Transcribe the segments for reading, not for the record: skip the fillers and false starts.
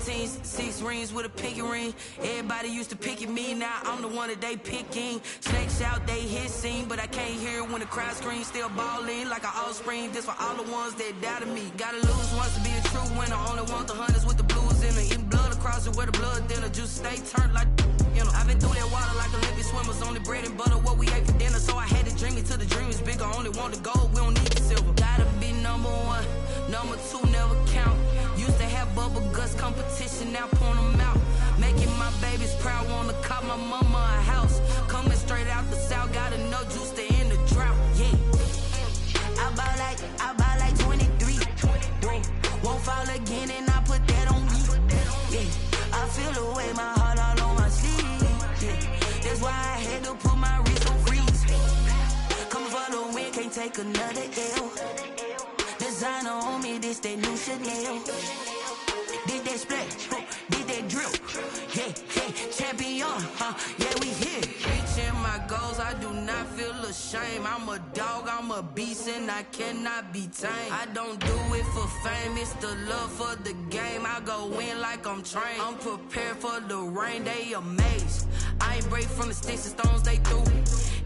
15s, 6 rings with a pinky ring. Everybody used to pick at me, now I'm the one that they picking. Snakes out, they hissing, but I can't hear when the crowd screams. Still balling like an offspring. This for all the ones that doubted me. Gotta lose once to be a true winner. Only want the hunters with the blues in it. Eating blood across it where the blood thinner. Juice stay turned like you know. I've been through that water like Olympic swimmers. Only bread and butter what we ate for dinner. So I had to dream it till the dream is bigger. Only want the gold, we don't need the silver. Gotta be number one, number two never count. Used to have bubble guts competition, now point them out. Making my babies proud, wanna call my mama a house. Coming straight out the south, got enough juice to end the drought. Yeah, I bought like 23. Won't fall again and I put that on me. Yeah, I feel the way, my heart all on my sleeve. Yeah, that's why I had to put my wrist on freeze. Coming for the win, can't take another L. Designer on me, this that new Chanel. Did that splash, did that drill. Yeah, champion, yeah, we here. Reaching my goals, I do not feel ashamed. I'm a dog, I'm a beast, and I cannot be tamed. I don't do it for fame, it's the love for the game. I go in like I'm trained. I'm prepared for the rain, they amazed. I ain't break from the sticks and stones they threw.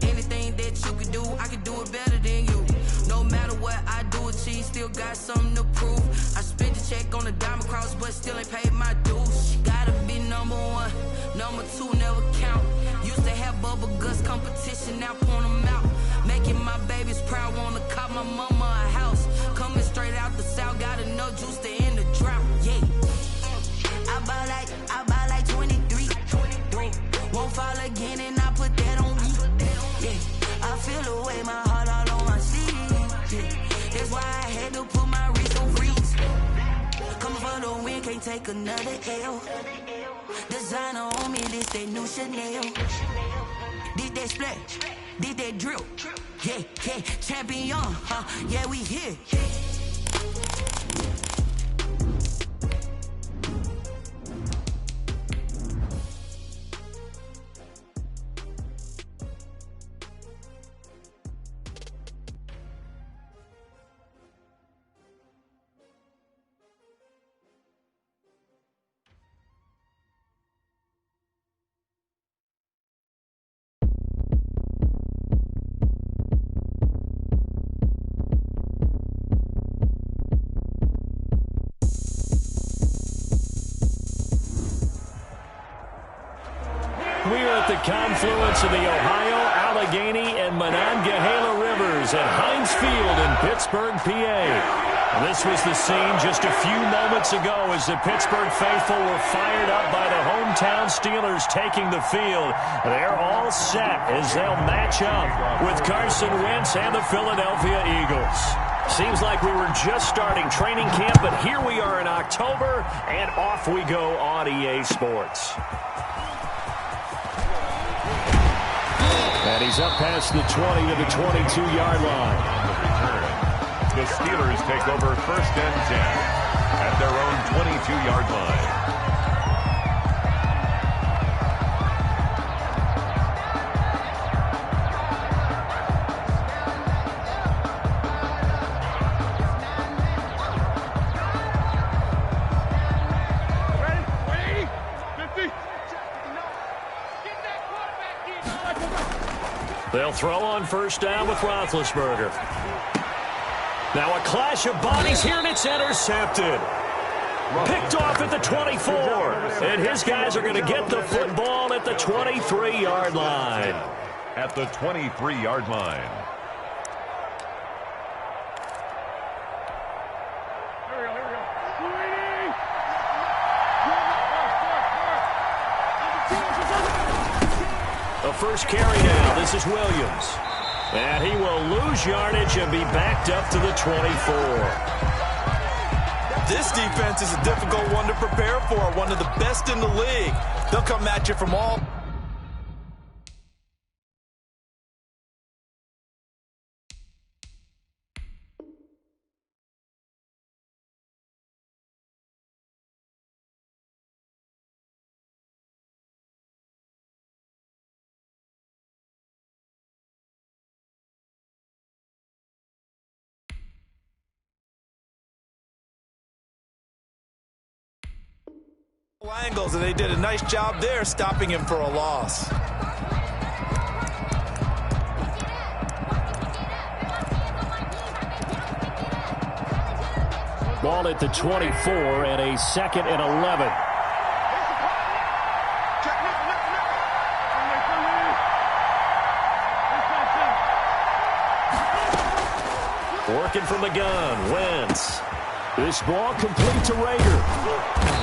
Anything that you can do, I can do it better than you. No matter what I do, achieve, still got something to prove. I spent the check on the diamond cross, but still ain't paid my dues. Gotta be number one, number two never count. Used to have bubble guts competition, now point them out. Making my babies proud, wanna call my mama a house. Coming straight out the south, got enough juice to end the drought. Yeah, I bought like 23. Won't fall again and I put that on me. Yeah, I feel the way, my heart all on my sleeve. Yeah, that's why I had to put my wrist on freeze. Coming for the win, can't take another L. Designer on me, this that new Chanel. Did that splash, did that drill. Yeah, champion, yeah, we here. We are at the confluence of the Ohio, Allegheny, and Monongahela rivers at Heinz Field in Pittsburgh, PA. This was the scene just a few moments ago as the Pittsburgh faithful were fired up by the hometown Steelers taking the field. They're all set as they'll match up with Carson Wentz and the Philadelphia Eagles. Seems like we were just starting training camp, but here we are in October, and off we go on EA Sports. And he's up past the 20 to the 22-yard line. The Steelers take over 1st and 10 at their own 22-yard line. They'll throw on 1st down with Roethlisberger. Now a clash of bodies here, and it's intercepted. Picked off at the 24. And his guys are going to get the football at the 23-yard line. At the 23-yard line. The first carry now. This is Williams. And he will lose yardage and be backed up to the 24. This defense is a difficult one to prepare for, one of the best in the league. They'll come at you from all... Angles, and they did a nice job there stopping him for a loss. Ball at the 24 and a 2nd and 11. Working from the gun, Wentz. This ball complete to Rager.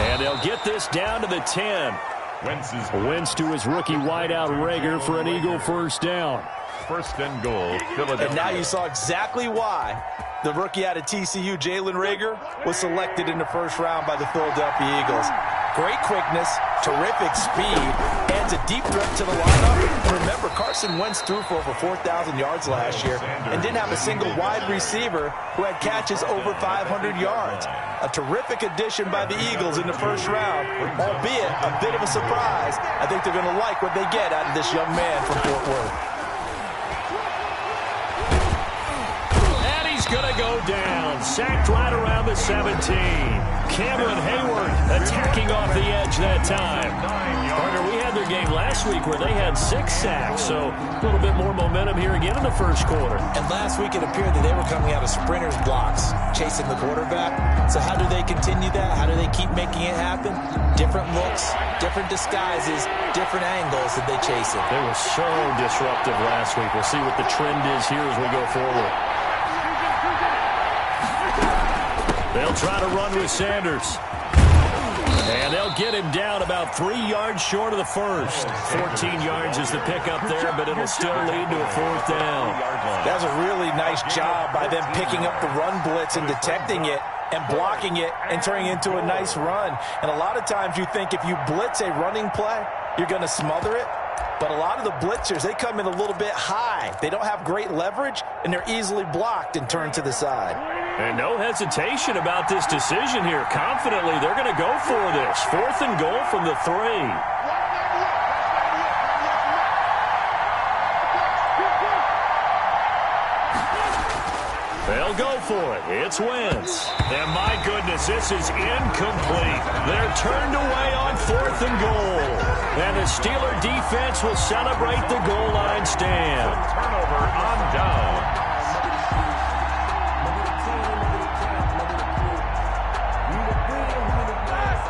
And they'll get this down to the 10. Wentz to his rookie wideout Rager for an Eagle first down. 1st and goal, Philadelphia. And now you saw exactly why the rookie out of TCU, Jalen Rager, was selected in the 1st round by the Philadelphia Eagles. Great quickness, terrific speed, adds a deep threat to the lineup. And remember, Carson Wentz threw for over 4,000 yards last year and didn't have a single wide receiver who had catches over 500 yards. A terrific addition by the Eagles in the 1st round, albeit a bit of a surprise. I think they're going to like what they get out of this young man from Fort Worth. Gonna go down, sacked right around the 17. Cameron Hayward attacking off the edge that time. Partner, we had their game last week where they had 6 sacks, so a little bit more momentum here again in the 1st quarter. And last week it appeared that they were coming out of sprinters blocks, chasing the quarterback. So how do they continue that? How do they keep making it happen? Different looks, different disguises, different angles that they chase it. They were so disruptive last week. We'll see what the trend is here as we go forward. They'll try to run with Sanders. And they'll get him down about 3 yards short of the 1st. 14 yards is the pickup there, but it'll still lead to a 4th down. That's a really nice job by them picking up the run blitz and detecting it and blocking it and turning it into a nice run. And a lot of times you think if you blitz a running play, you're going to smother it. But a lot of the blitzers, they come in a little bit high. They don't have great leverage, and they're easily blocked and turned to the side. And no hesitation about this decision here. Confidently, they're going to go for this. 4th and goal from the 3. They'll go for it. It's Wentz. And my goodness, this is incomplete. They're turned away on 4th and goal. And the Steeler defense will celebrate the goal line stand. Turnover on down.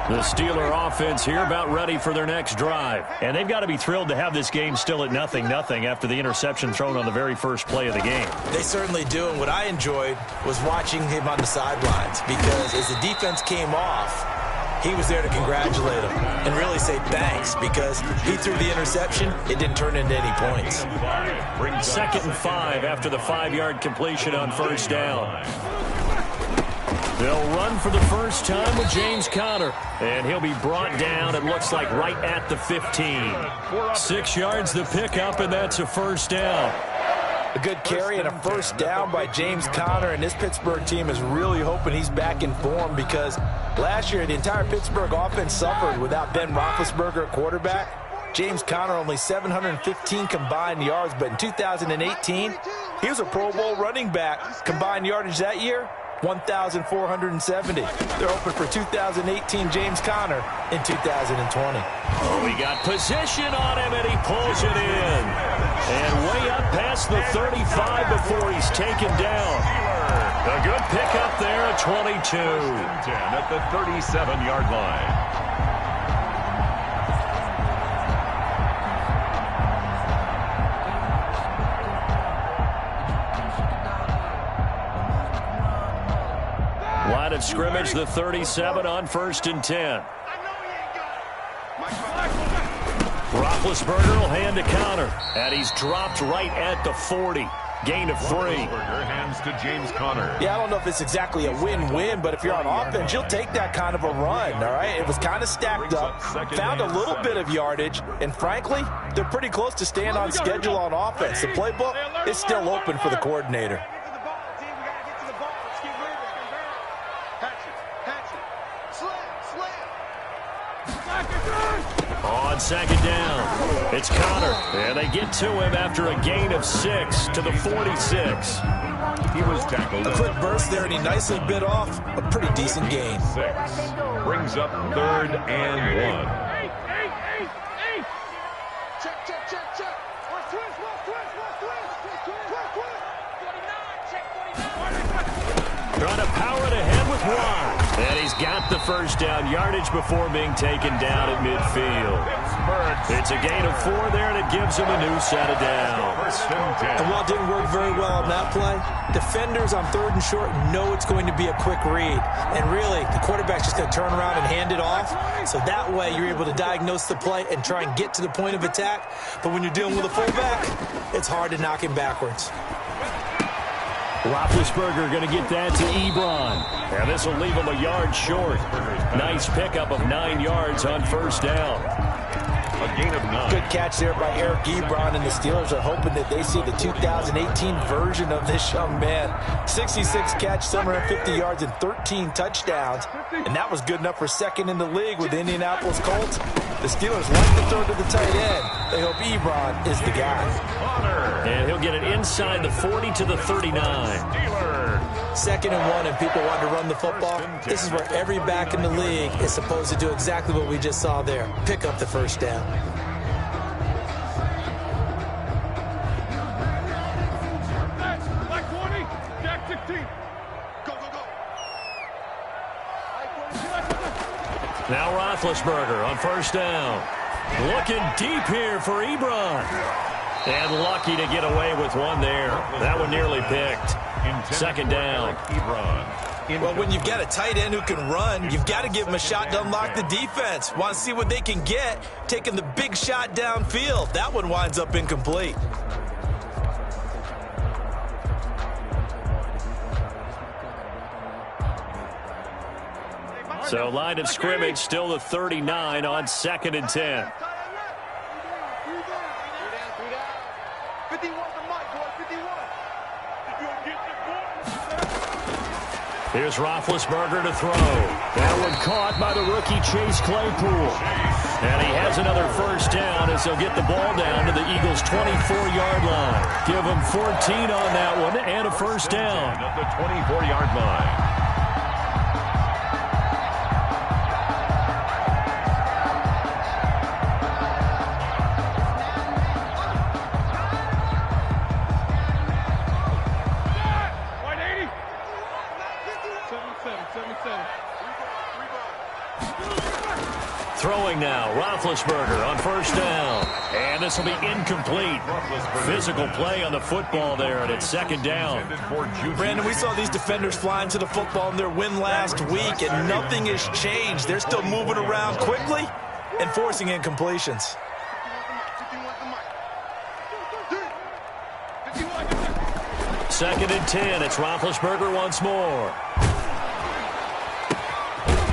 The Steeler offense here about ready for their next drive. And they've got to be thrilled to have this game still at 0-0 after the interception thrown on the very first play of the game. They certainly do, and what I enjoyed was watching him on the sidelines because as the defense came off, he was there to congratulate him and really say thanks because he threw the interception. It didn't turn into any points. 2nd and 5 after the 5-yard completion on 1st down. They'll run for the first time with James Conner, and he'll be brought down, it looks like, right at the 15. 6 yards the pickup, and that's a 1st down. A good carry and a 1st down by James Conner, and this Pittsburgh team is really hoping he's back in form because last year the entire Pittsburgh offense suffered without Ben Roethlisberger at quarterback. James Conner only 715 combined yards, but in 2018, he was a Pro Bowl running back. Combined yardage that year, 1,470. They're hoping for 2018 James Conner in 2020. Oh, he got position on him, and he pulls it in. And way up past the 35 before he's taken down. A good pickup there at 22. 10 at the 37-yard line. Line of scrimmage, the 37 on 1st and 10. Roethlisberger will hand to Conner, and he's dropped right at the 40. Gain of 3. Roethlisberger hands to James Conner. Yeah, I don't know if it's exactly a win-win, but if you're on offense, you'll take that kind of a run, all right? It was kind of stacked up, found a little bit of yardage, and frankly, they're pretty close to staying on schedule on offense. The playbook is still open for the coordinator. On second down, it's Connor. And they get to him after a gain of 6 to the 46. He was tackled. A quick burst there, and he nicely bit off a pretty decent gain. 6 brings up 3rd and 1. Trying to power it ahead with 1. And he's got the first down yardage before being taken down at midfield. It's a gain of 4 there, and it gives him a new set of downs. And while it didn't work very well on that play, defenders on 3rd and short know it's going to be a quick read. And really, the quarterback's just going to turn around and hand it off. So that way, you're able to diagnose the play and try and get to the point of attack. But when you're dealing with a fullback, it's hard to knock him backwards. Roethlisberger going to get that to Ebron. And this will leave him a yard short. Nice pickup of 9 yards on first down. A gain of 9. Good catch there by Eric Ebron, and the Steelers are hoping that they see the 2018 version of this young man. 66 catch, 750 yards, and 13 touchdowns. And that was good enough for 2nd in the league with the Indianapolis Colts. The Steelers like to throw to the tight end. They hope Ebron is the guy. And he'll get it inside the 40 to the 39. 2nd and 1, and people want to run the football. This is where every back in the league is supposed to do exactly what we just saw there. Pick up the first down. Now Roethlisberger on first down. Looking deep here for Ebron. And lucky to get away with 1 there. That one nearly picked. 2nd down. Well, when you've got a tight end who can run, you've got to give him a shot to unlock the defense. Want to see what they can get, taking the big shot downfield. That one winds up incomplete. So line of scrimmage still the 39 on 2nd and 10. Here's Roethlisberger to throw. That one caught by the rookie Chase Claypool. And he has another first down as he'll get the ball down to the Eagles' 24-yard line. Give him 14 on that one and a first down. At the 24-yard line. Throwing now, Roethlisberger on first down. And this will be incomplete. Physical play on the football there, and it's 2nd down. Brandon, we saw these defenders flying to the football in their win last week, and nothing has changed. They're still moving around quickly and forcing incompletions. 2nd and 10. It's Roethlisberger once more.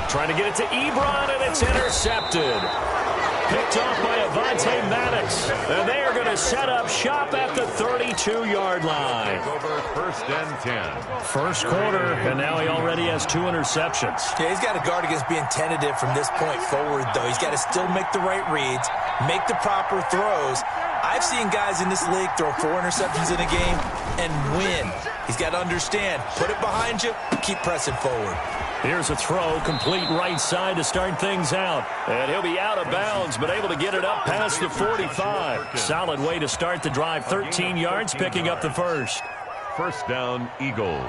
Trying to get it to Ebron, and it's intercepted. Picked off by Avonte Maddox. And they are going to set up shop at the 32-yard line. Over 1st and 10. First quarter, and now he already has 2 interceptions. Yeah, he's got to guard against being tentative from this point forward, though. He's got to still make the right reads, make the proper throws. I've seen guys in this league throw 4 interceptions in a game and win. He's got to understand, put it behind you, keep pressing forward. Here's a throw, complete right side to start things out. And he'll be out of bounds, but able to get it up past the 45. Solid way to start the drive. 13 yards, picking up the first. First down, Eagles.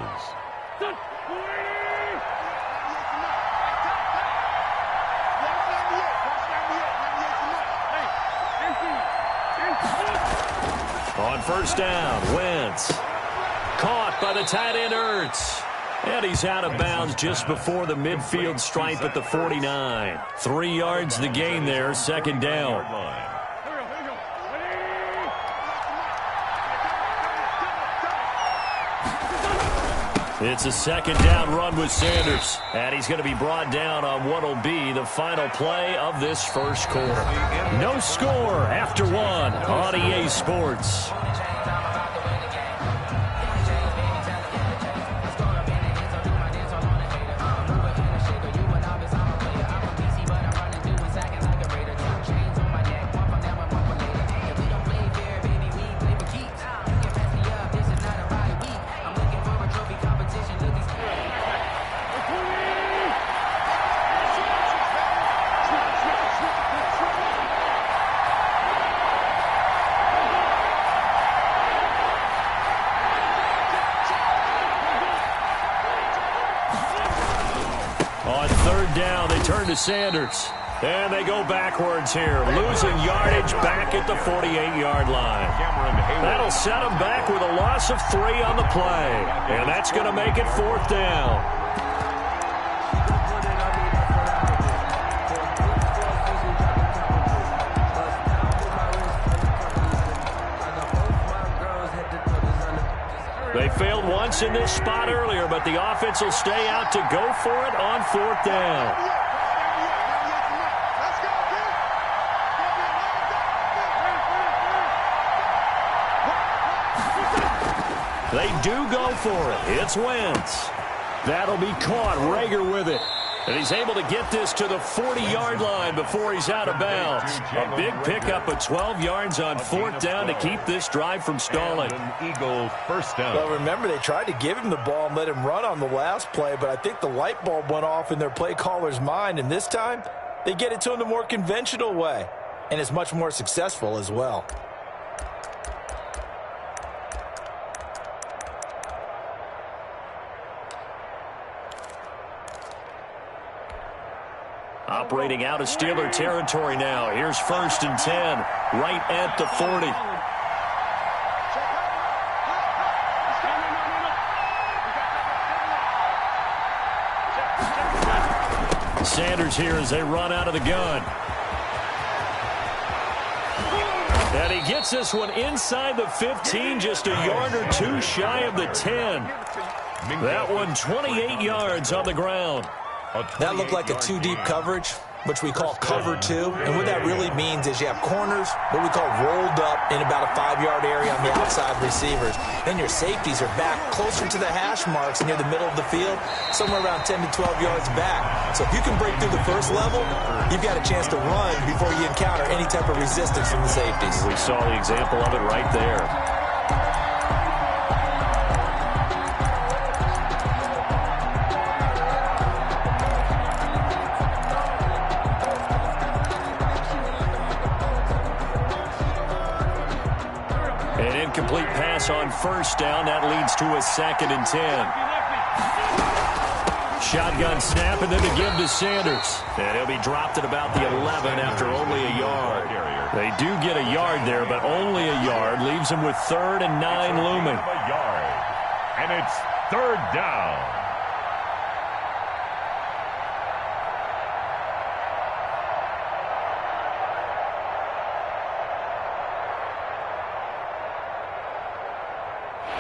On first down, Wentz. Caught by the tight end, Ertz. And he's out of bounds just before the midfield stripe at the 49. 3 yards the gain there, 2nd down. It's a 2nd down run with Sanders. And he's going to be brought down on what will be the final play of this first quarter. No score after 1 on EA Sports. On third down, they turn to Sanders. And they go backwards here, losing yardage back at the 48-yard line. That'll set them back with a loss of 3 on the play. And that's going to make it 4th down. They failed once in this spot earlier, but the offense will stay out to go for it on 4th down. They do go for it. It's Wentz. That'll be caught. Rager with it. And he's able to get this to the 40-yard line before he's out of bounds. A big pickup of 12 yards on 4th down to keep this drive from stalling. Eagles first down. Well, remember, they tried to give him the ball and let him run on the last play, but I think the light bulb went off in their play caller's mind, and this time they get it to him the more conventional way, and it's much more successful as well. Operating out of Steeler territory now. Here's 1st and 10, right at the 40. Sanders here as they run out of the gun. And he gets this one inside the 15, just a yard or 2 shy of the 10. That one 28 yards on the ground. That looked like a 2-deep coverage, which we call cover 2. And what that really means is you have corners, what we call rolled up in about a 5-yard area on the outside receivers. Then your safeties are back closer to the hash marks near the middle of the field, somewhere around 10 to 12 yards back. So if you can break through the first level, you've got a chance to run before you encounter any type of resistance from the safeties. We saw the example of it right there. Incomplete pass on 1st down. That leads to a 2nd and 10. Shotgun snap and then to give to Sanders. And he'll be dropped at about the 11 after only a yard. They do get a yard there, but only a yard. Leaves them with 3rd and 9 looming. And it's 3rd down.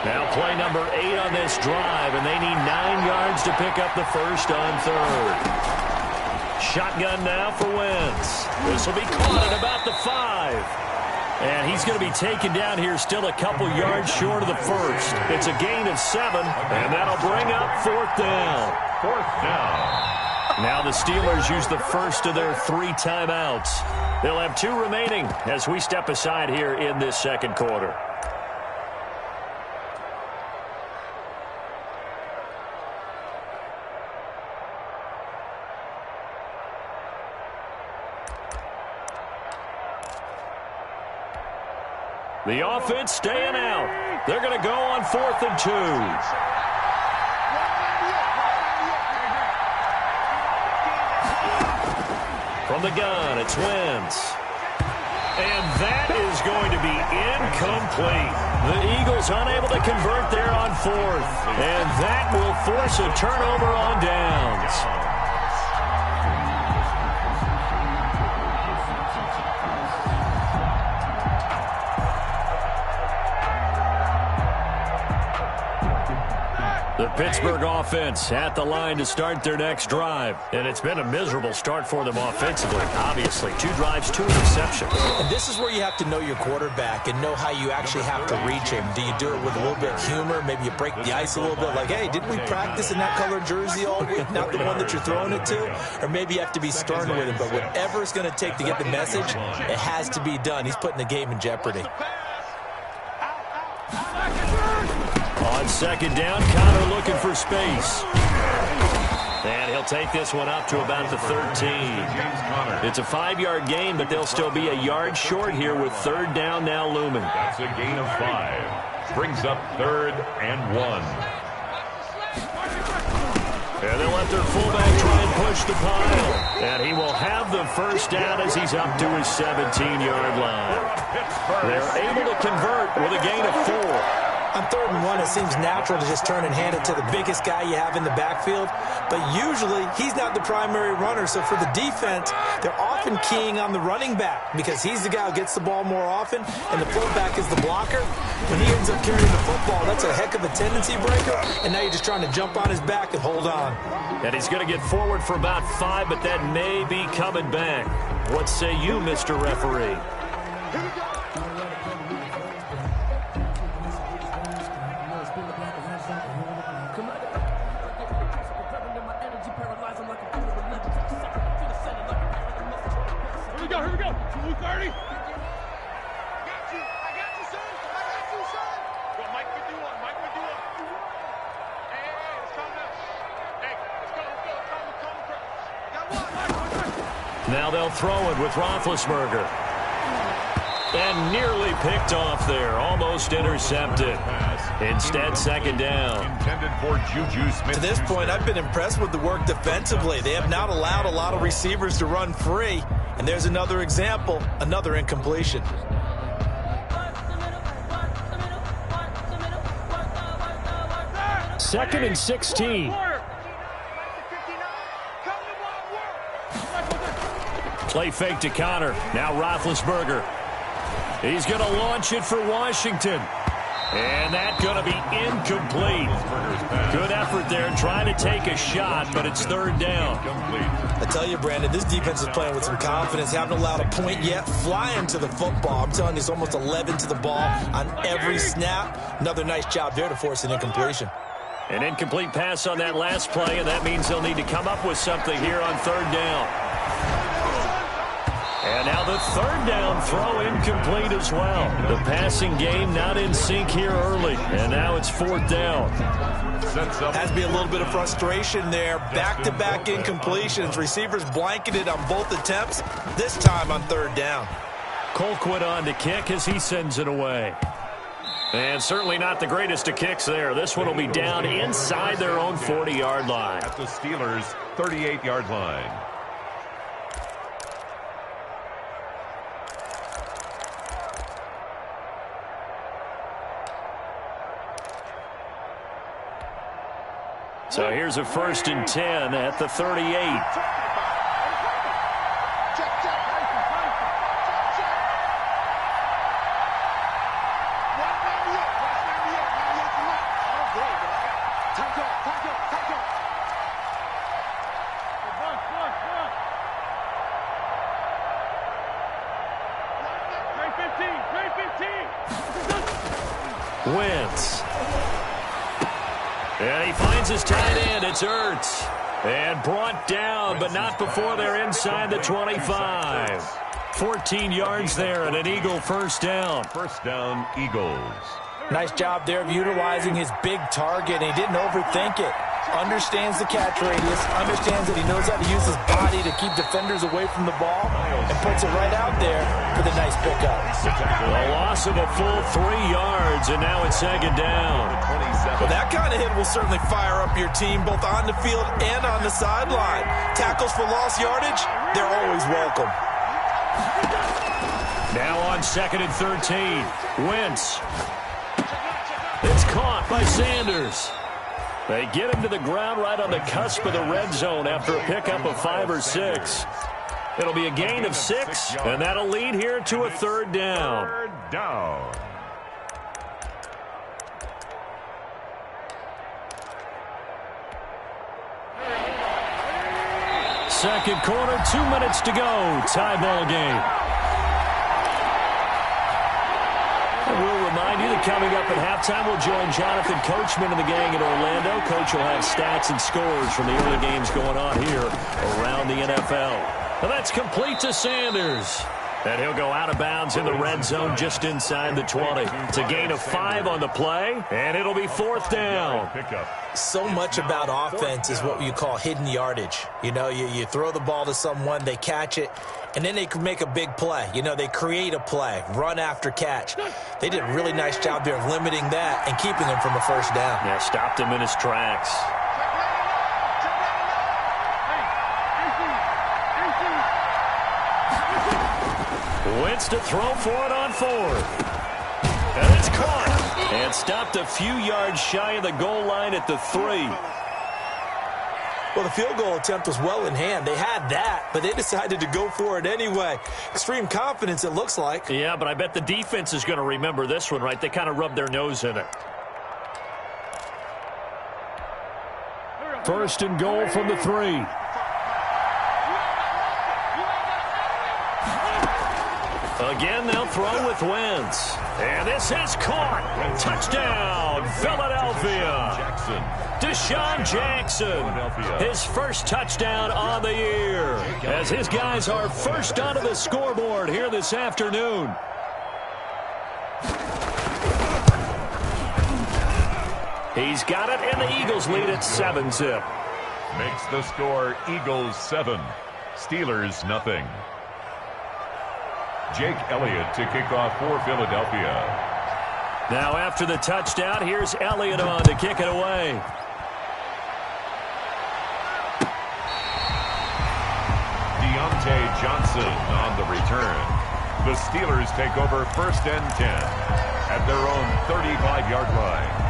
Now play number 8 on this drive, and they need 9 yards to pick up the 1st on 3rd. Shotgun now for Wentz. This will be caught at about the 5. And he's going to be taken down here still a couple yards short of the 1st. It's a gain of 7, and that'll bring up 4th down. 4th down. Now the Steelers use the first of their 3 timeouts. They'll have 2 remaining as we step aside here in this 2nd quarter. The offense staying out. They're going to go on 4th and 2. From the gun, it's Wentz. And that is going to be incomplete. The Eagles unable to convert there on 4th. And that will force a turnover on downs. The Pittsburgh offense at the line to start their next drive. And it's been a miserable start for them offensively. Obviously, 2 drives, 2 interceptions. And this is where you have to know your quarterback and know how you actually have to reach him. Do you do it with a little bit of humor? Maybe you break the ice a little bit like, hey, didn't we practice in that color jersey all week? Not the one that you're throwing it to? Or maybe you have to be stern with him. But whatever it's going to take to get the message, it has to be done. He's putting the game in jeopardy. On 2nd down, Connor looking for space. And he'll take this one up to about the 13. It's a 5-yard gain, but they'll still be a yard short here with 3rd down now looming. That's a gain of 5. Brings up 3rd and 1. And they'll let their fullback try and push the pile. And he will have the first down as he's up to his 17-yard line. They're able to convert with a gain of 4. On 3rd and 1, it seems natural to just turn and hand it to the biggest guy you have in the backfield. But usually, he's not the primary runner. So for the defense, they're often keying on the running back because he's the guy who gets the ball more often, and the fullback is the blocker. When he ends up carrying the football, that's a heck of a tendency breaker, and now you're just trying to jump on his back and hold on. And he's going to get forward for about 5, but that may be coming back. What say you, Mr. Referee? Now they'll throw it with Roethlisberger. And nearly picked off there. Almost intercepted. Instead, 2nd down. Intended for Juju Smith. To this point, I've been impressed with the work defensively. They have not allowed a lot of receivers to run free. And there's another example, another incompletion. Second and 16. Play fake to Connor. Now Roethlisberger. He's going to launch it for Washington. And that's going to be incomplete. Good effort there trying to take a shot, but it's 3rd down. I tell you, Brandon, this defense is playing with some confidence. Haven't allowed a point yet. Flying to the football. I'm telling you, it's almost 11 to the ball on every snap. Another nice job there to force an incompletion. An incomplete pass on that last play, and that means they'll need to come up with something here on 3rd down. And now the 3rd down throw incomplete as well. The passing game not in sync here early. And now it's 4th down. Has to be a little bit of frustration there. Back-to-back incompletions. Receivers blanketed on both attempts. This time on 3rd down. Colquitt on to kick as he sends it away. And certainly not the greatest of kicks there. This one will be down inside their own 40-yard line. At the Steelers' 38-yard line. So here's a 1st and 10 at the 38. Wentz. And he finds his tight end. It's Ertz. And brought down, but not before they're inside the 25. 14 yards there and an Eagle 1st down. 1st down, Eagles. Nice job there of utilizing his big target. He didn't overthink it. Understands the catch radius. Understands that he knows how to use his body to keep defenders away from the ball. And puts it right out there for the nice pickup. A loss of a full 3 yards, and now it's 2nd down. Well, that kind of hit will certainly fire up your team both on the field and on the sideline. Tackles for lost yardage, they're always welcome. Now on 2nd and 13. Wentz. It's caught by Sanders. They get him to the ground right on the cusp of the red zone after a pickup of 5 or 6. It'll be a gain of 6, and that'll lead here to a 3rd down. 3rd down. Second quarter, 2 minutes to go. Tie ball game. We'll remind you that coming up at halftime, we'll join Jonathan Coachman and the gang in Orlando. Coach will have stats and scores from the early games going on here around the NFL. Now that's complete to Sanders. And he'll go out of bounds in the red zone just inside the 20. It's a gain of 5 on the play, and it'll be 4th down. So much about offense is what you call hidden yardage. You know, you throw the ball to someone, they catch it, and then they can make a big play. You know, they create a play, run after catch. They did a really nice job there of limiting that and keeping him from a 1st down. Yeah, stopped him in his tracks. Wentz to throw for it on fourth. And it's caught. And stopped a few yards shy of the goal line at the 3. Well, the field goal attempt was well in hand. They had that, but they decided to go for it anyway. Extreme confidence, it looks like. Yeah, but I bet the defense is going to remember this one, right? They kind of rubbed their nose in it. First and goal from the 3. Again, they'll throw with Wentz. And this is caught. Touchdown, Philadelphia. Deshaun Jackson, his first touchdown on the year, as his guys are first onto the scoreboard here this afternoon. He's got it, and the Eagles lead at 7-zip. Makes the score Eagles 7, Steelers nothing. Jake Elliott to kick off for Philadelphia. Now after the touchdown, here's Elliott on to kick it away. Deontay Johnson on the return. The Steelers take over first and 10 at their own 35-yard line.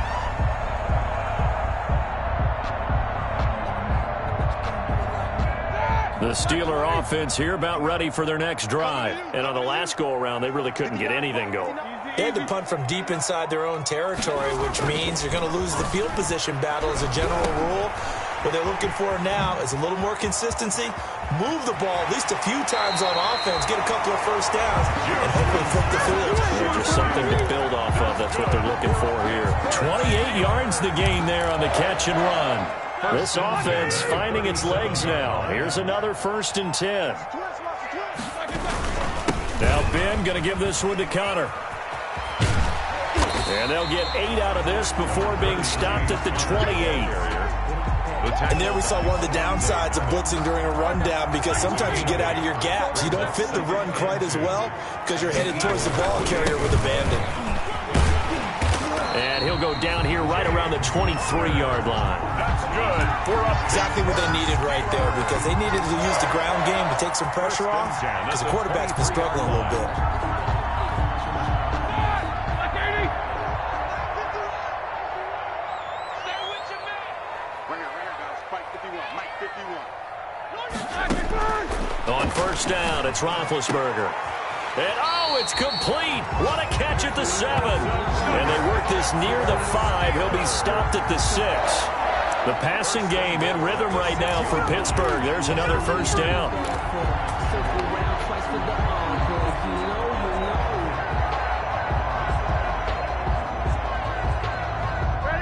The Steeler offense here about ready for their next drive. And on the last go-around, they really couldn't get anything going. They had to punt from deep inside their own territory, which means you're going to lose the field position battle as a general rule. What they're looking for now is a little more consistency, move the ball at least a few times on offense, get a couple of first downs, and hopefully flip the field. Just something to build off of. That's what they're looking for here. 28 yards the gain there on the catch and run. This offense finding its legs now. Here's another first and 10. Now Ben going to give this one to Connor. And they'll get 8 out of this before being stopped at the 28. And there we saw one of the downsides of blitzing during a rundown, because sometimes you get out of your gaps. You don't fit the run quite as well because you're headed towards the ball carrier with abandon. And he'll go down here right around the 23-yard line. That's good. Exactly what they needed right there, because they needed to use the ground game to take some pressure off, because the quarterback's been struggling a little bit. On first down, it's Roethlisberger. And, oh, it's complete. What a catch at the 7. And they work this near the 5. He'll be stopped at the 6. The passing game in rhythm right now for Pittsburgh. There's another first down.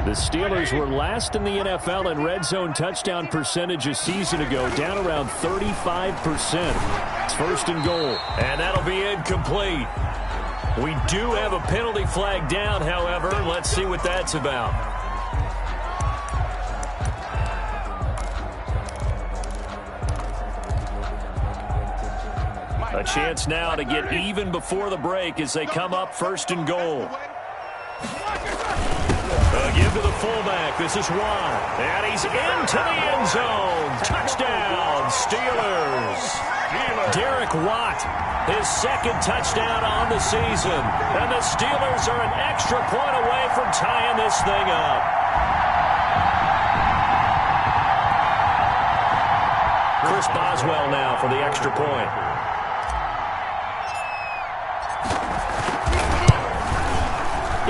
The Steelers were last in the NFL in red zone touchdown percentage a season ago, down around 35%. It's first and goal, and that'll be incomplete. We do have a penalty flag down, however. Let's see what that's about. A chance now to get even before the break as they come up first and goal. Give to the fullback. This is Watt. And he's into the end zone. Touchdown, Steelers. Derek Watt, his second touchdown on the season. And the Steelers are an extra point away from tying this thing up. Chris Boswell now for the extra point.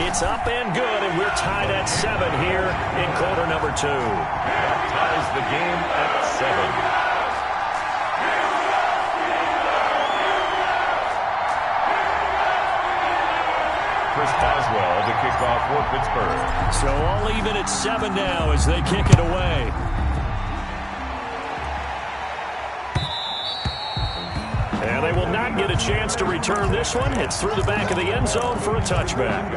It's up and good, and we're tied at 7 here in quarter number 2. That ties the game at 7. Chris Boswell to kick off for Pittsburgh. So all even at 7 now as they kick it away. And they will not get a chance to return this one. It's through the back of the end zone for a touchback.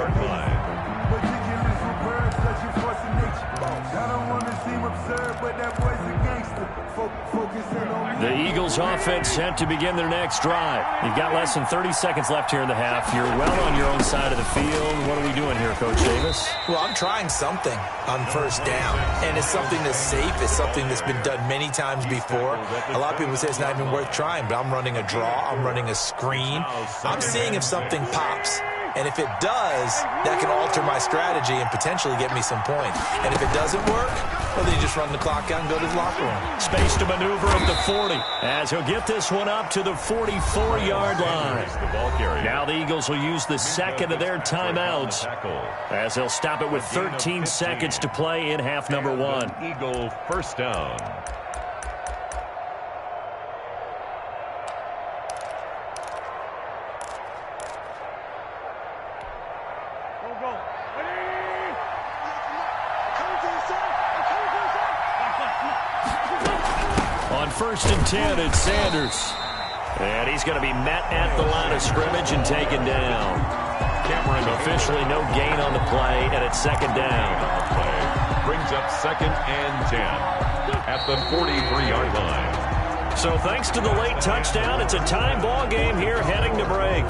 The Eagles offense set to begin their next drive. You've got less than 30 seconds left here in the half. You're well on your own side of the field. What are we doing here, Coach Davis? Well, I'm trying something on first down, and it's something that's safe. It's something that's been done many times before. A lot of people say it's not even worth trying, but I'm running a draw. I'm running a screen. I'm seeing if something pops. And if it does, that can alter my strategy and potentially get me some points. And if it doesn't work, well, then you just run the clock out and go to the locker room. Space to maneuver at the 40 as he'll get this one up to the 44-yard line. Now the Eagles will use the second of their timeouts as they'll stop it with 13 seconds to play in half number one. Eagle first down. On 1st and 10, it's Sanders. And he's going to be met at the line of scrimmage and taken down. Cameron officially no gain on the play, and it's second down. Brings up 2nd and 10 at the 43-yard line. So thanks to the late touchdown, it's a tie ball game here heading to break.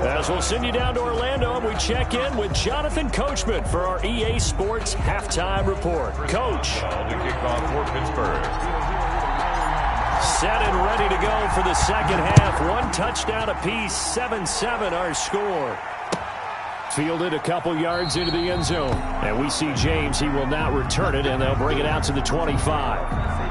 As we'll send you down to Orlando, and we check in with Jonathan Coachman for our EA Sports Halftime Report. Coach. The kickoff for Pittsburgh. Set and ready to go for the second half. One touchdown apiece, 7-7 our score. Fielded a couple yards into the end zone. And we see James, he will not return it, and they'll bring it out to the 25.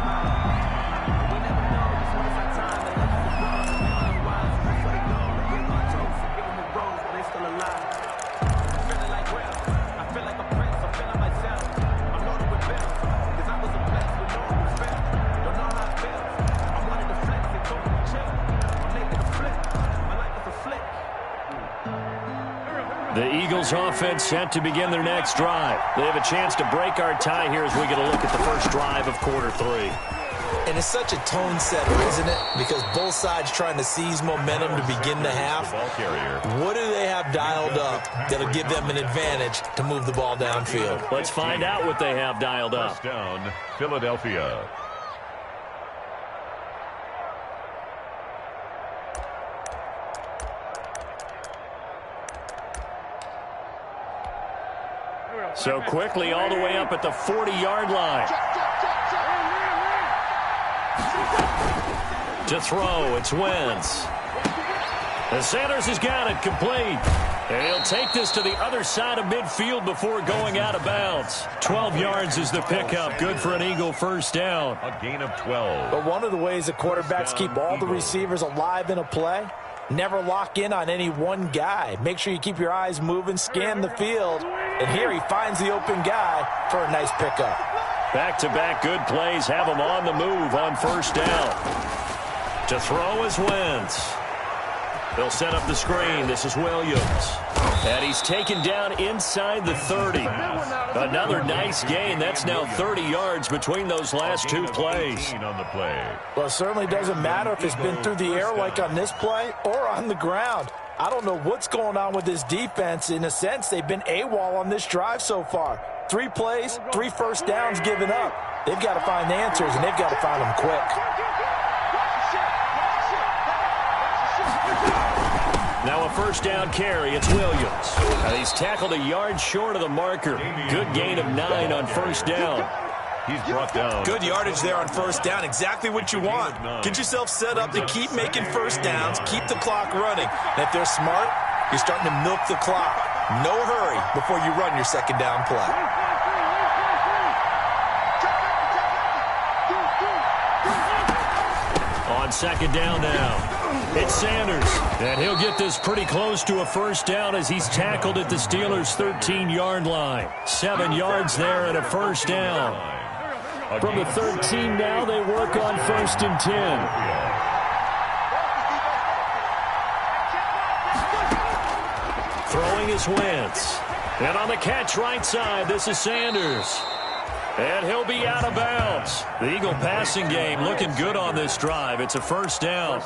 The Eagles offense set to begin their next drive. They have a chance to break our tie here as we get a look at the first drive of quarter three. And it's such a tone setter, isn't it? Because both sides trying to seize momentum to begin the half. What do they have dialed up that'll give them an advantage to move the ball downfield? Let's find out what they have dialed up. First down, Philadelphia. So quickly all the way up at the 40-yard line. To throw, it's Wentz. And Sanders has got it complete. And he'll take this to the other side of midfield before going out of bounds. 12 yards is the pickup. Good for an Eagle first down. A gain of 12. But one of the ways the quarterbacks keep all the receivers alive in a play, never lock in on any one guy. Make sure you keep your eyes moving, scan the field. And here he finds the open guy for a nice pickup. Back-to-back good plays have him on the move on first down. To throw is Wentz. They'll set up the screen. This is Williams. And he's taken down inside the 30. Another nice gain. That's now 30 yards between those last two plays. Well, it certainly doesn't matter if it's been through the air like on this play or on the ground. I don't know what's going on with this defense. In a sense, they've been AWOL on this drive so far. 3 plays, 3 first downs given up. They've got to find answers, and they've got to find them quick. Now a first down carry. It's Williams. And he's tackled a yard short of the marker. Good gain of 9 on first down. He's brought down. Good yardage there on first down. Exactly what you want. Get yourself set up to keep making first downs, keep the clock running. And if they're smart, you're starting to milk the clock. No hurry before you run your second down play. On second down now. It's Sanders, and he'll get this pretty close to a first down as he's tackled at the Steelers' 13-yard line. 7 yards there and a first down. From the 13 now, they work on 1st and 10. Throwing is Wentz. And on the catch right side, this is Sanders. And he'll be out of bounds. The Eagle passing game looking good on this drive. It's a first down.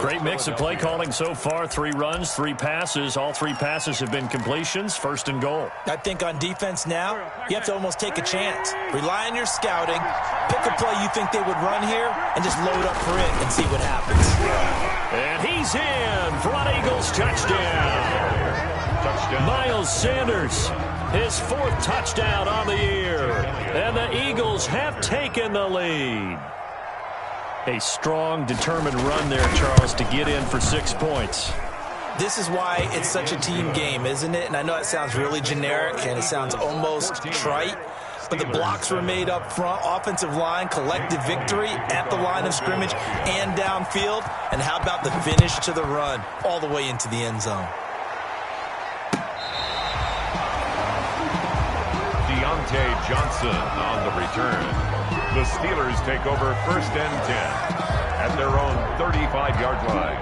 Great mix of play calling so far. 3 runs, 3 passes. All 3 passes have been completions. First and goal. I think on defense now, you have to almost take a chance. Rely on your scouting. Pick a play you think they would run here and just load up for it and see what happens. And he's in for an Eagles touchdown. Miles Sanders, his 4th touchdown on the year. And the Eagles have taken the lead. A strong, determined run there, Charles, to get in for 6 points. This is why it's such a team game, isn't it? And I know it sounds really generic and it sounds almost trite, but the blocks were made up front, offensive line, collective victory at the line of scrimmage and downfield. And how about the finish to the run all the way into the end zone? Johnson on the return. The Steelers take over 1st and 10 at their own 35-yard line.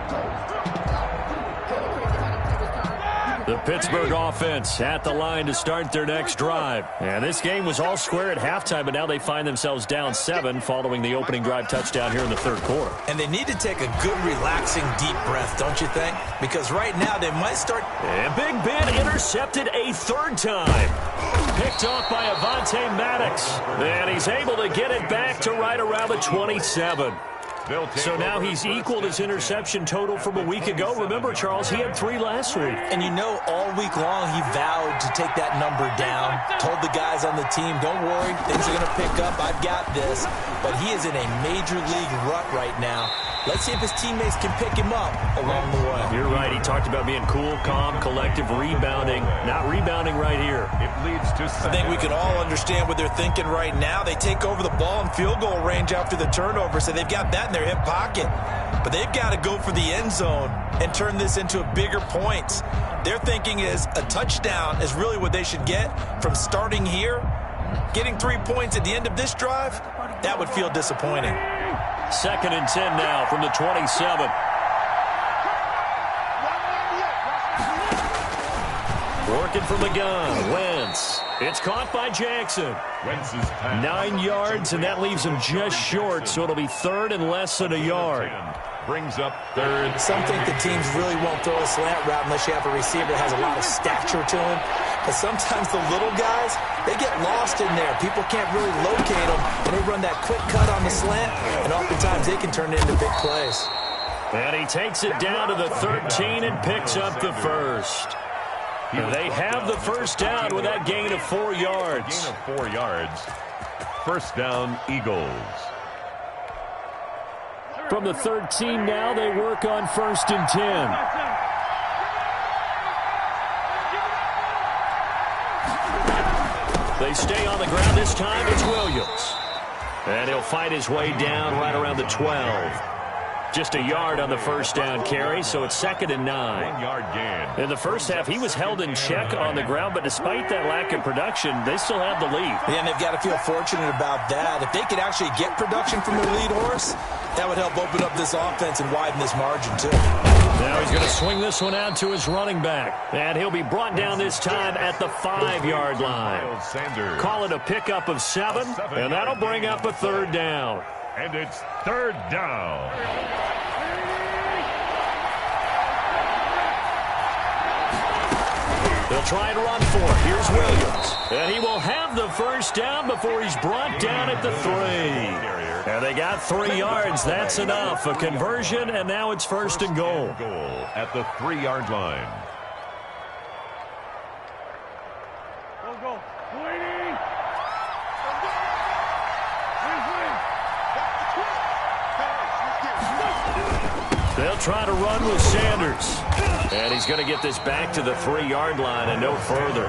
The Pittsburgh offense at the line to start their next drive. And this game was all square at halftime, but now they find themselves down 7 following the opening drive touchdown here in the 3rd quarter. And they need to take a good, relaxing, deep breath, don't you think? Because right now they might start... And Big Ben intercepted a 3rd time. Picked off by Avonte Maddox. And he's able to get it back to right around the 27. So now he's equaled his interception total from a week ago. Remember, Charles, he had 3 last week. And you know, all week long he vowed to take that number down. Told the guys on the team, don't worry, things are going to pick up. I've got this. But he is in a major league rut right now. Let's see if his teammates can pick him up along the way. You're right. He talked about being cool, calm, collective, rebounding. Not rebounding right here. It leads to... I think we can all understand what they're thinking right now. They take over the ball in field goal range after the turnover, so they've got that in their hip pocket. But they've got to go for the end zone and turn this into a bigger points. Their thinking is a touchdown is really what they should get from starting here. Getting 3 points at the end of this drive, that would feel disappointing. 2nd and 10 now from the 27. Working from the gun, Wentz. It's caught by Jackson. 9 yards, and that leaves him just short, so it'll be 3rd and less than a yard. Brings up 3rd. Some think the teams really won't throw a slant route unless you have a receiver that has a lot of stature to him. But sometimes the little guys, they get lost in there. People can't really locate them, and they run that quick cut on the slant, and oftentimes they can turn it into big plays. And he takes it down to the 13 and picks up the 1st. They have the first down with that gain of 4 yards. Gain of 4 yards. First down, Eagles. From the 13 now, they work on 1st and 10. They stay on the ground this time. It's Williams. And he'll fight his way down right around the 12. Just a yard on the first down carry, so it's 2nd and 9. 1 yard gain. In the first half, he was held in check on the ground, but despite that lack of production, they still have the lead. Yeah, and they've got to feel fortunate about that. If they could actually get production from their lead horse, that would help open up this offense and widen this margin, too. Now he's going to swing this one out to his running back, and he'll be brought down this time at the 5-yard line. Call it a pickup of 7, and that'll bring up a 3rd down. And it's 3rd down. They'll try and run for it. Here's Williams. And he will have the first down before he's brought down at the 3. And they got 3 yards. That's enough. A conversion, and now it's 1st and goal. At the 3-yard line. They'll try to run with Sanders. And he's going to get this back to the 3-yard line and no further.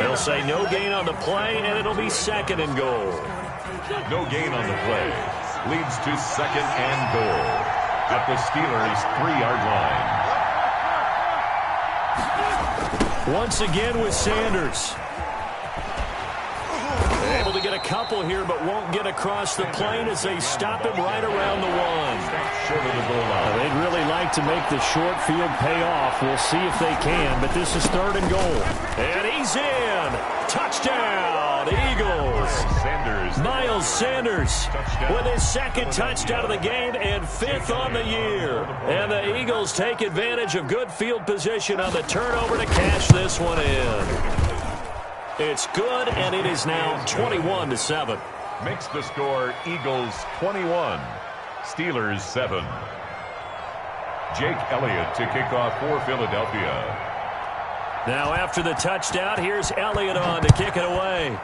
They'll say no gain on the play, and it'll be 2nd and goal. No gain on the play. Leads to 2nd and goal. At the Steelers' 3-yard line. Once again with Sanders. Able to get a couple here, but won't get across the plane as they stop him right around the 1. Short of the goal line. They'd really like to make the short field pay off. We'll see if they can, but this is 3rd and goal. And he's in. Touchdown, Eagles. Miles Sanders with his second touchdown of the game and 5th on the year. And the Eagles take advantage of good field position on the turnover to cash this one in. It's good, and it is now 21-7. Makes the score Eagles 21, Steelers 7. Jake Elliott to kick off for Philadelphia. Now after the touchdown, here's Elliott on to kick it away.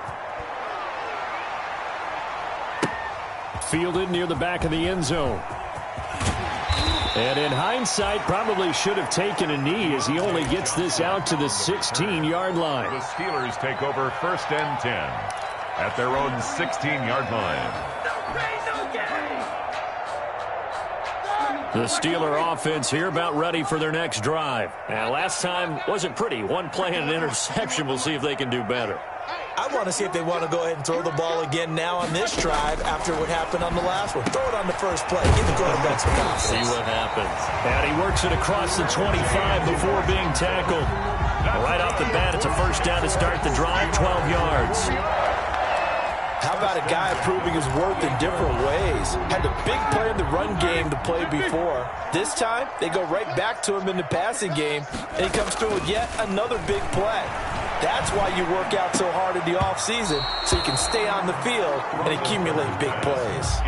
Fielded near the back of the end zone. And in hindsight, probably should have taken a knee as he only gets this out to the 16-yard line. The Steelers take over 1st and 10 at their own 16-yard line. The Steeler offense here about ready for their next drive. Now, last time wasn't pretty. One play and an interception. We'll see if they can do better. I want to see if they want to go ahead and throw the ball again now on this drive after what happened on the last one. Throw it on the first play. Give the quarterback some confidence. See what happens. And he works it across the 25 before being tackled. Right off the bat, it's a first down to start the drive, 12 yards. How about a guy proving his worth in different ways? Had a big play in the run game to play before. This time, they go right back to him in the passing game, and he comes through with yet another big play. That's why you work out so hard in the offseason, so you can stay on the field and accumulate big plays.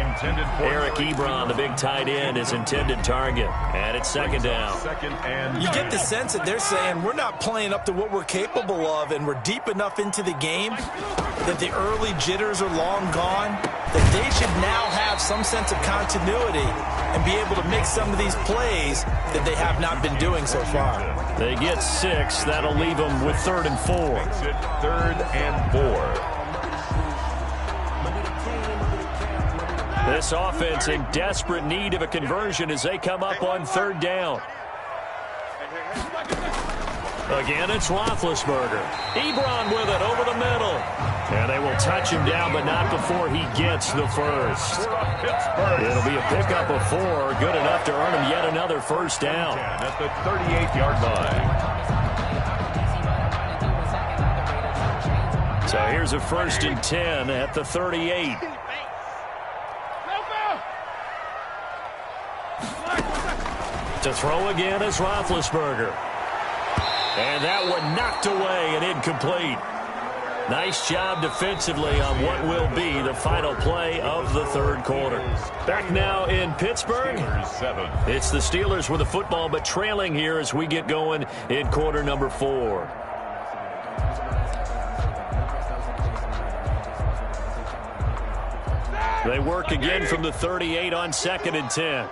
Eric Ebron, the big tight end, is intended target. And it's 2nd down. You get the sense that they're saying we're not playing up to what we're capable of, and we're deep enough into the game that the early jitters are long gone, that they should now have some sense of continuity and be able to make some of these plays that they have not been doing so far. They get 6. That'll leave them with 3rd and 4. 3rd and 4. This offense in desperate need of a conversion as they come up on 3rd down. Again, it's Roethlisberger. Ebron with it over the middle. And they will touch him down, but not before he gets the first. It'll be a pickup of 4, good enough to earn him yet another first down. At the 38-yard line. So here's a 1st and 10 at the 38. To throw again is Roethlisberger. And that one knocked away and incomplete. Nice job defensively on what will be the final play of the 3rd quarter. Back now in Pittsburgh. It's the Steelers with the football, but trailing here as we get going in quarter number 4. They work again from the 38 on 2nd and 10.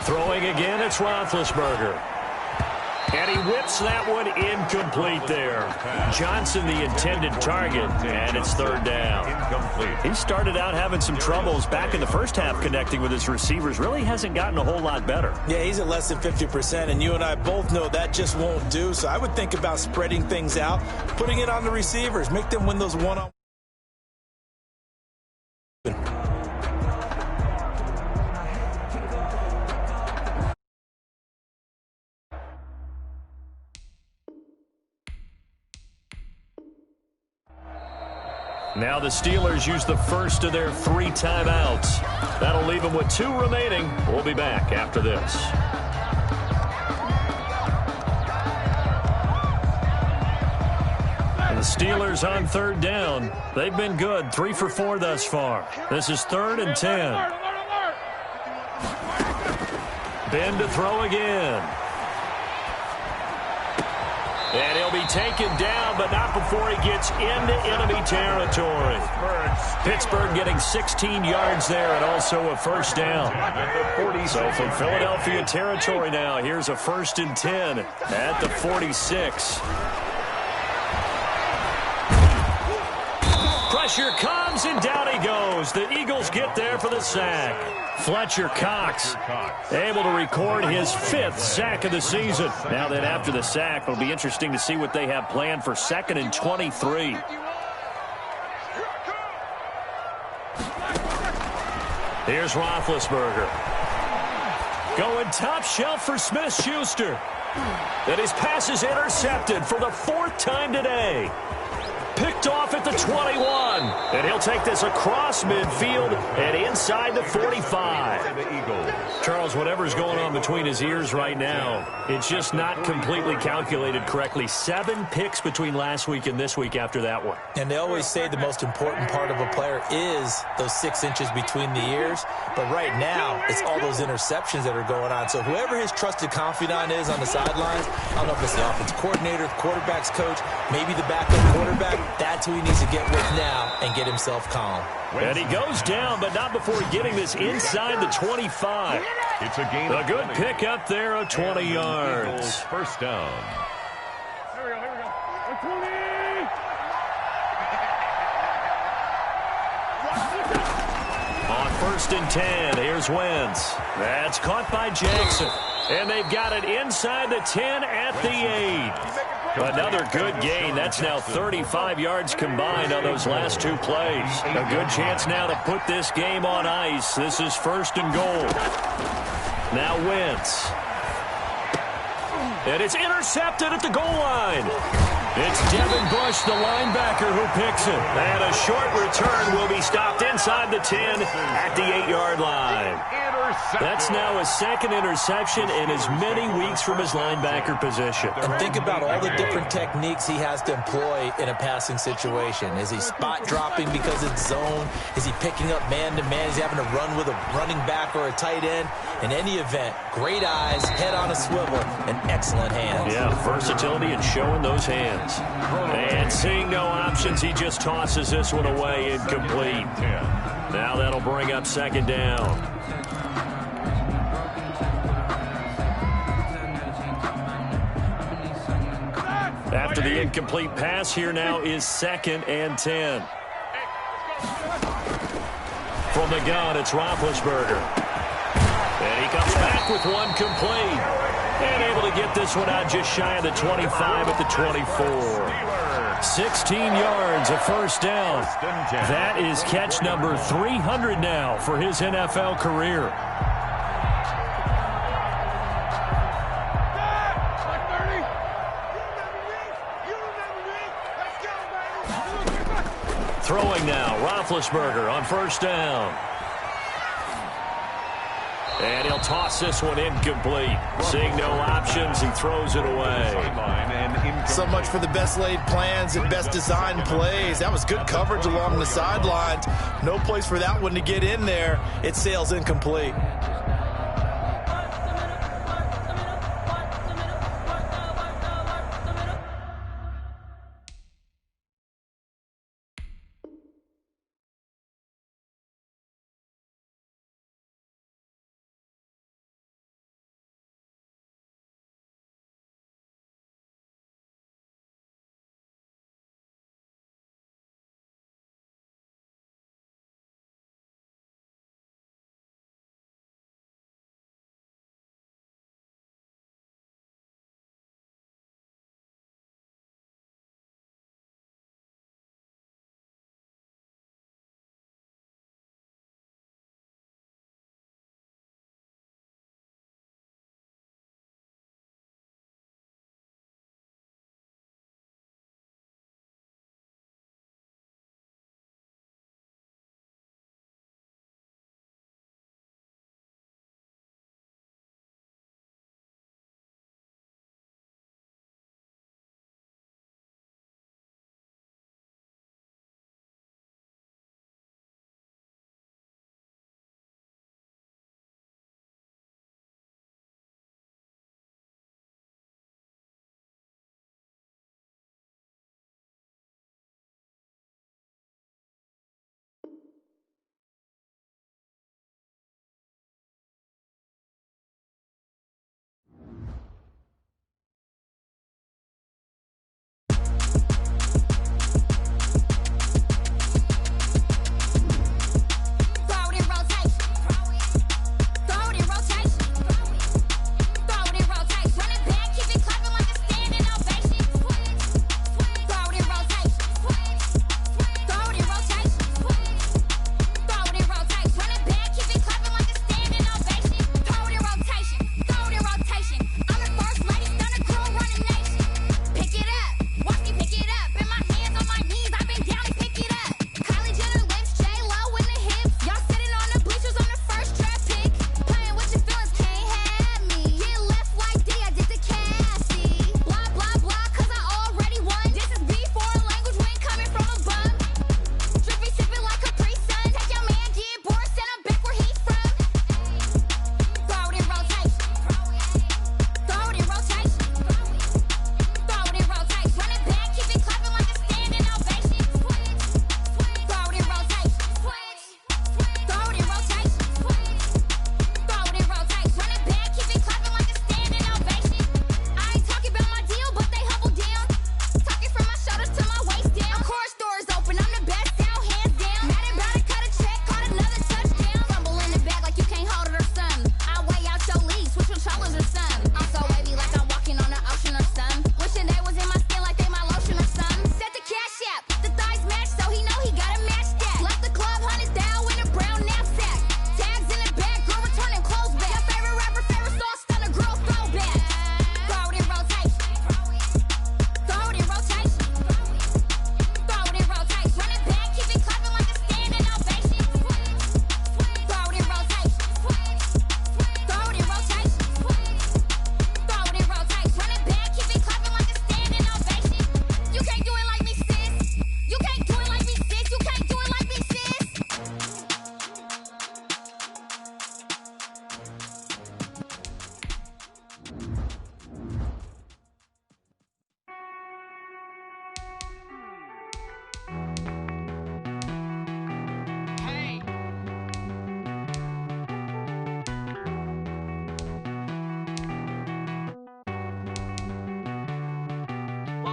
Throwing again, it's Roethlisberger. And he whips that one incomplete there. Johnson, the intended target, and it's 3rd down. Incomplete. He started out having some troubles back in the first half connecting with his receivers. Really hasn't gotten a whole lot better. Yeah, he's at less than 50%, and you and I both know that just won't do. So I would think about spreading things out, putting it on the receivers, make them win those one-on-one. Now the Steelers use the first of their 3 timeouts. That'll leave them with 2 remaining. We'll be back after this. And the Steelers on 3rd down. They've been good, 3 for 4 thus far. This is 3rd and 10. Ben to throw again. And he'll be taken down, but not before he gets into enemy territory. Pittsburgh getting 16 yards there and also a first down. So from Philadelphia territory now, here's a 1st and 10 at the 46. Pressure comes, and down he goes. The Eagles get there for the sack. Fletcher Cox able to record his 5th sack of the season. Now then, after the sack, it'll be interesting to see what they have planned for 2nd and 23. Here's Roethlisberger. Going top shelf for Smith-Schuster. And his pass is intercepted for the 4th time today. Picked off at the 21. And he'll take this across midfield and inside the 45. Charles, whatever's going on between his ears right now, it's just not completely calculated correctly. 7 picks between last week and this week after that one. And they always say the most important part of a player is those 6 inches between the ears. But right now, it's all those interceptions that are going on. So whoever his trusted confidant is on the sidelines, I don't know if it's the offense coordinator, the quarterback's coach, maybe the backup quarterback, that's who he needs to get with now and get himself calm. And he goes down, but not before getting this inside the 25. It's a gain. A good pick up there of 20 yards. First down. Here we go. 20. On 1st and 10, here's Wentz. That's caught by Jackson. And they've got it inside the 10 at the 8. Another good gain. That's now 35 yards combined on those last 2 plays. A good chance now to put this game on ice. This is 1st and goal. Now Wentz. And it's intercepted at the goal line. It's Devin Bush, the linebacker, who picks it. And a short return will be stopped inside the 10 at the 8-yard line. That's now his 2nd interception in as many weeks from his linebacker position. And think about all the different techniques he has to employ in a passing situation. Is he spot dropping because it's zone? Is he picking up man-to-man? Is he having to run with a running back or a tight end? In any event, great eyes, head on a swivel, and excellent hands. Yeah, versatility and showing those hands. And seeing no options, he just tosses this one away, incomplete. Now that'll bring up 2nd down. After the incomplete pass, here now is 2nd and 10. From the gun, it's Roethlisberger. And he comes back with one complete. And able to get this one out just shy of the 25 at the 24. 16 yards, a 1st down. That is catch number 300 now for his NFL career. Throwing now, Roethlisberger on 1st down. And he'll toss this one incomplete. Seeing no options, he throws it away. So much for the best laid plans and best designed plays. That was good coverage along the sidelines. No place for that one to get in there. It sails incomplete.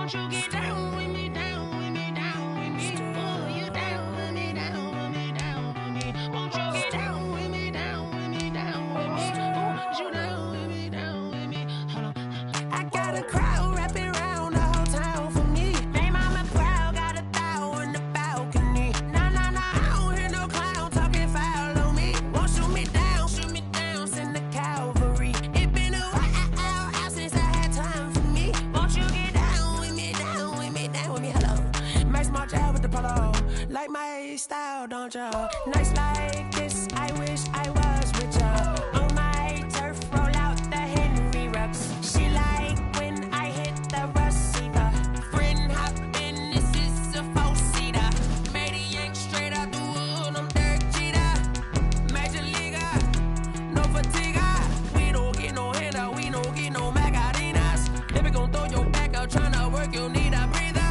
Won't you get down with me, down with me, down with me? Oh, you down with me, down with me, down with me. Won't you get down with me, down with me, down with me? Oh, you down with me, down with me? Hold on. I got a crowd wrapping around the whole town for me. Hey, mama proud, got a thou on the balcony. Nah, nah, nah, I don't hear no clown talking foul on me. Won't shoot me down, send the cavalry. It been a while since I had time for me. Won't you get down with me, down with me, down with me? Hello. Max March out with the polo. Like my style, don't y'all? Nights like this, I wish I was with y'all. On my turf, roll out the Henry Rux. She like when I hit the receiver. Friend hop in, this is a four-seater. Made a yank straight out the wood, I'm Derek Jeter. Major leaguer, no fatigue. We don't get no handout, we don't get no Macarinas. Never gon' throw your back out, tryna work, you need a breather.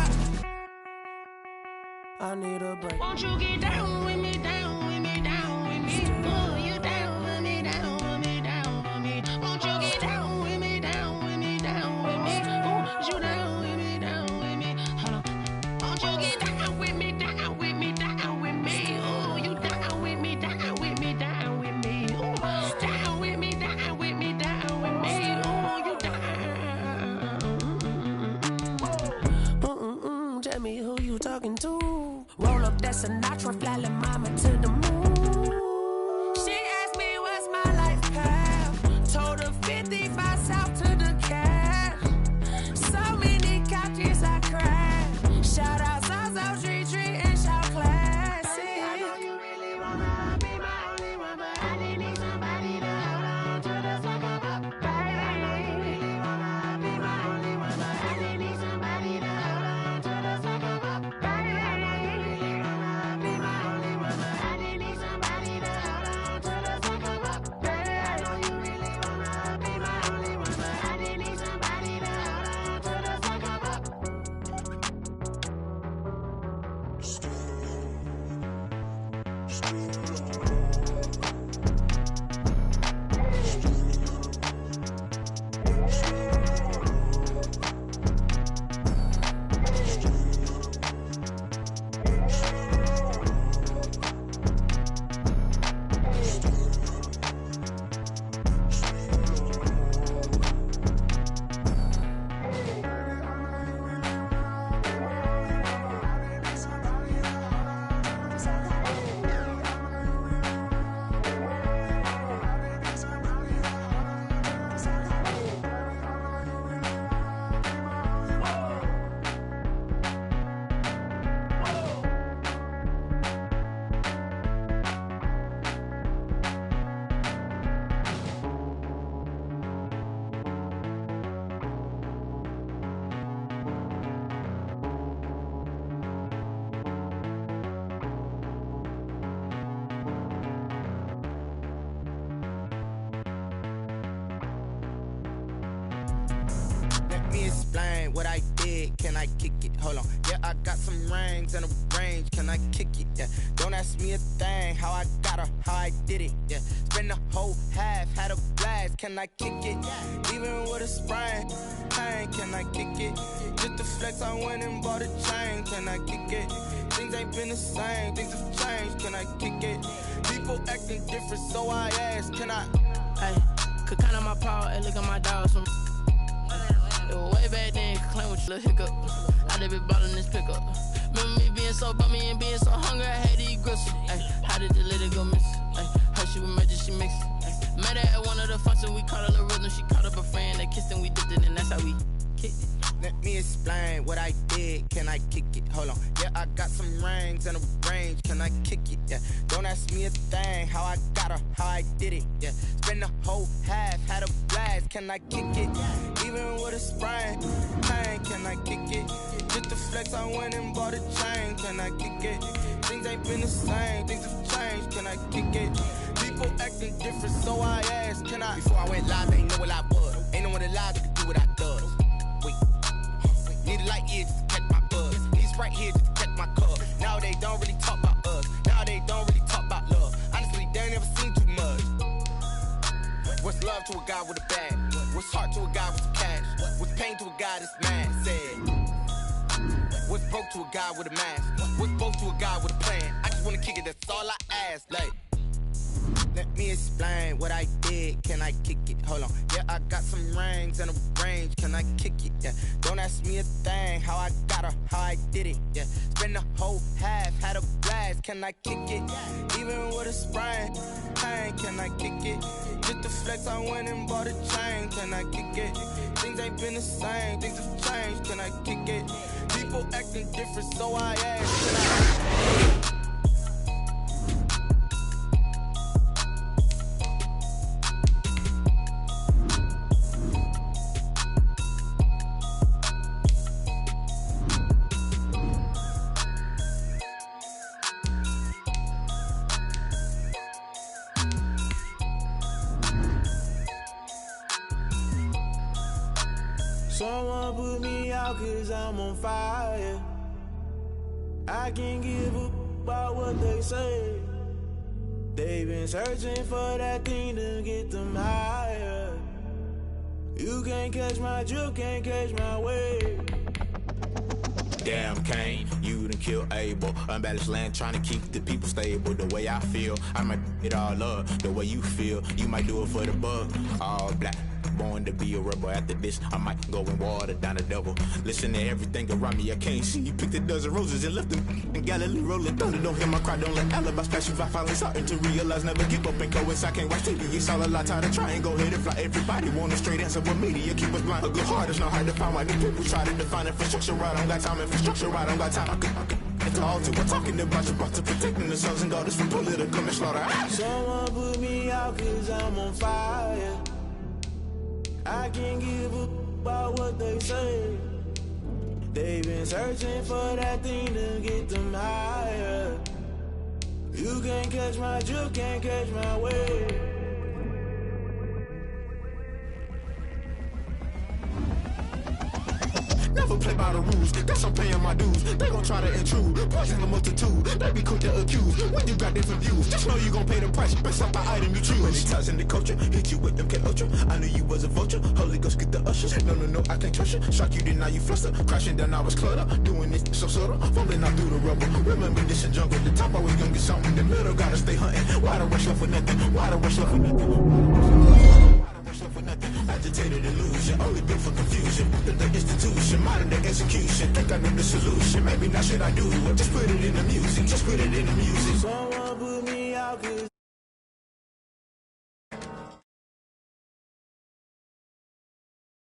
I need a break. Won't you get down with me, down with me, down with me? Oh, you down with me, down with me, down with me? Won't you get down with me, down with me, down with me? Oh, you down with me, down with me? Hold on. Won't you get down with me, down with me, down with me? Oh, you down with me, down with me, down with me? Oh, down with me, down with me, down with me? Oh, you down. Tell me who you talking to. Roll up that Sinatra, fly la mama to the moon. She asked me what's my life path. Told her 55 south to the cash. So many couches I crashed. Shout out South Street and shout classic. I know you really wanna be my only one, but I didn't need somebody to hold on to the sucker up, baby. I know you really wanna be my only one, but I didn't need somebody to hold on to the sucker up, baby. I know you really wanna be my only one, but I didn't need somebody to hold on to the sucker up, baby. I know you really wanna be my only one, but I didn't need somebody to hold on to the sucker up. Let me explain what I did. Can I kick it? Hold on. Yeah, I got some rings and a range. Can I kick it? Yeah. Don't ask me a thing. How I got her, how I did it. Yeah. Spend the whole half, had a blast. Can I kick it? Even with a sprain, pain. Can I kick it? Just to flex, I went and bought a chain. Can I kick it? Things ain't been the same. Things have changed. Can I kick it? People acting different, so I asked. Can I? Hey, could count on my power and look at my dogs from. It was way back then, could claim with your little hiccup. I done been ballin' this pickup. Remember me being so bummy and being so hungry, I had to eat gristle. Ay, how did the lady go miss? Ay, her she was magic, she mixed. Met her at one of the functions, we caught her the rhythm. She caught up a friend, they kissed and we dipped it, and that's how we kicked it. Let me explain what I did. Can I kick it? Hold on. Yeah, I got some rings and a range. Can I kick it? Yeah. Don't ask me a thing. How I got her, how I did it. Yeah. Spend the whole half, had a blast. Can I kick it? Even with a sprain, pain. Can I kick it? Just to flex, I went and bought a chain. Can I kick it? Things ain't been the same. Things have changed. Can I kick it? People acting different, so I asked. Can I? Before I went live, they ain't know what I was. Ain't no one alive that could do what I does. Wait. Need a light here just to catch my buzz. Need Sprite here just to catch my cup. Now they don't really talk about us. Now they don't really talk about love. Honestly, they ain't never seen too much. What's love to a guy with a bag? What's heart to a guy with some cash? What's pain to a guy that's mad? Said broke to a guy with a mask? What's broke to a guy with a plan? I just wanna kick it, that's all I ask. Like, let me explain what I did. Can I kick it? Hold on. Yeah, I got some rings and a range. Can I kick it? Yeah. Don't ask me a thing. How I got her, how I did it. Yeah. Spend the whole half, had a blast. Can I kick it? Even with a sprain. Pain, can I kick it? Just the flex, I went and bought a chain. Can I kick it? Things ain't been the same. Things have changed. Can I kick it? People acting different, so I ask. Can I? Someone put me out 'cause I'm on fire. I can't give a about what they say. They've been searching for that thing to get them higher. You can't catch my drift, can't catch my wave. Damn Kane, you done killed Abel. Unbalanced land trying to keep the people stable. The way I feel, I might it all up. The way you feel, you might do it for the bug. All black, born to be a rebel. After this, I might go and water down the devil. Listen to everything around me, I can't see. You picked a dozen roses and left them in Galilee rolling thunder. Don't hear my cry, don't let alibis pass you. I finally starting to realize, never give up and coincide. Can't watch TV, it's all a lot. Tired of trying, go ahead and fly. Everybody want a straight answer, but media keep us blind. A good heart is not hard to find. Why the people try to define infrastructure right? I don't got time, infrastructure right? I don't got time. I could it's all to we're talking about you, about to protecting the sons and daughters from political and slaughter. Someone put me out 'cause I'm on fire. I can't give a about what they say. They've been searching for that thing to get them higher. You can't catch my drift, can't catch my wave. Never play by the rules, guess I'm paying my dues. They gon' try to intrude, poison the multitude. They be quick to accuse, when you got different views. Just know you gon' pay the price, based off the item you choose. When it ties in the culture, hit you with them K-Ultra. I knew you was a vulture, Holy Ghost get the ushers. No, I can't trust you. Shock you, then now you fluster. Crashing down, I was cluttered. Doing this so subtle, fumbling out through the rubble. Remember this a jungle, the top always gonna get something. In the middle, gotta stay hunting. Why the rush left for nothing? Why the rush left for nothing? For nothing. Agitated illusion, only built for confusion. The institution, modern day execution. Think I know the solution. Maybe now should I do it? Just put it in the music. Just put it in the music. Someone put me out 'cause